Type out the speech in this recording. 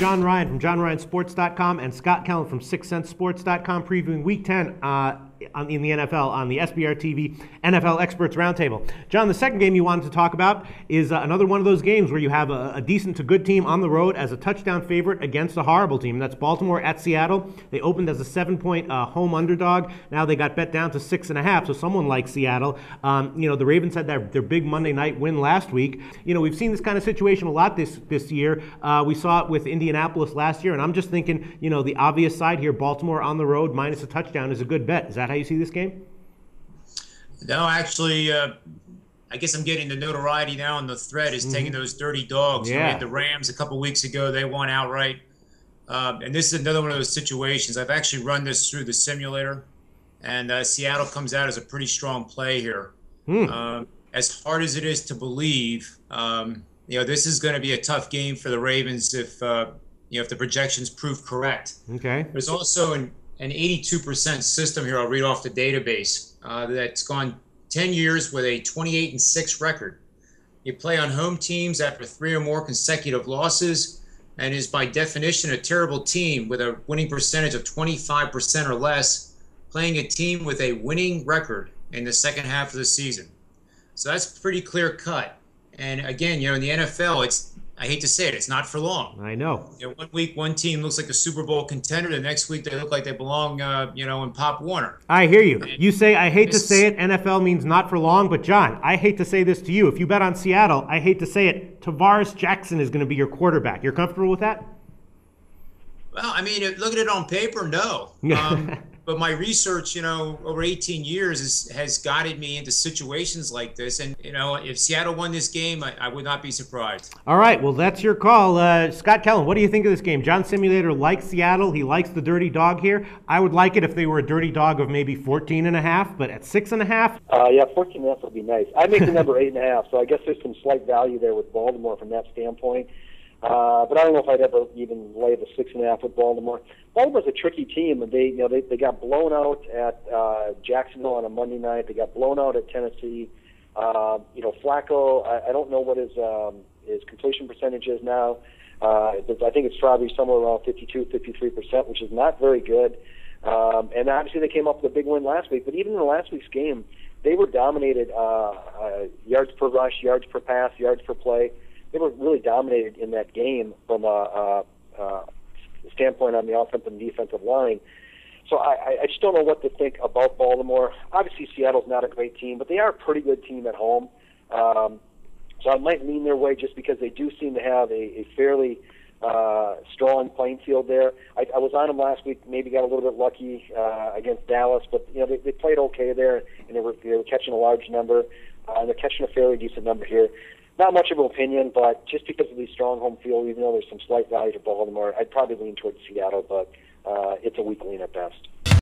John Ryan from JohnRyanSports.com and Scott Kellen from SixCentSports.com previewing Week 10 in the NFL on the SBR TV NFL Experts Roundtable. John, the second game you wanted to talk about is another one of those games where you have a decent to good team on the road as a touchdown favorite against a horrible team. That's Baltimore at Seattle. They opened as a 7-point home underdog. Now they got bet down to 6.5, so someone like Seattle. The Ravens had their big Monday night win last week. We've seen this kind of situation a lot this year. We saw it with Indianapolis last year, and I'm just thinking, the obvious side here, Baltimore on the road minus a touchdown is a good bet. Is that how you see this game? No, actually, I guess I'm getting the notoriety now on the thread is taking those dirty dogs. Yeah. We had the Rams a couple weeks ago. They won outright. And this is another one of those situations. I've actually run this through the simulator, and Seattle comes out as a pretty strong play here. As hard as it is to believe, this is going to be a tough game for the Ravens if the projections prove correct. Okay. There's also an 82% system here. I'll read off the database that's gone 10 years with a 28-6 record. You play on home teams after 3 or more consecutive losses and is by definition a terrible team with a winning percentage of 25% or less, playing a team with a winning record in the second half of the season. So that's pretty clear cut. And again, in the NFL, I hate to say it, it's not for long. I know. 1 week, one team looks like a Super Bowl contender. The next week, they look like they belong, in Pop Warner. I hear you. You say, I hate to say it, NFL means not for long. But, John, I hate to say this to you. If you bet on Seattle, I hate to say it, Tarvaris Jackson is going to be your quarterback. You're comfortable with that? Well, look at it on paper, no. But my research, over 18 years has guided me into situations like this. And, if Seattle won this game, I would not be surprised. All right. Well, that's your call. Scott Kellen, what do you think of this game? John Simulator likes Seattle. He likes the dirty dog here. I would like it if they were a dirty dog of maybe 14.5, but at 6.5? 14.5 would be nice. I make the number 8.5, so I guess there's some slight value there with Baltimore from that standpoint. But I don't know if I'd ever even lay the 6.5 with Baltimore. Baltimore's a tricky team, and they got blown out at Jacksonville on a Monday night. They got blown out at Tennessee. Flacco, I don't know what his completion percentage is now. I think it's probably somewhere around 52-53%, which is not very good. And obviously they came up with a big win last week. But even in the last week's game, they were dominated yards per rush, yards per pass, yards per play. They were really dominated in that game from a standpoint on the offensive and defensive line. So I just don't know what to think about Baltimore. Obviously, Seattle's not a great team, but they are a pretty good team at home. So I might lean their way just because they do seem to have a fairly strong playing field there. I was on them last week, maybe got a little bit lucky against Dallas, but they played okay there, and they were catching a large number, and they're catching a fairly decent number here. Not much of an opinion, but just because of the strong home field, even though there's some slight value to Baltimore, I'd probably lean towards Seattle, but it's a weak lean at best.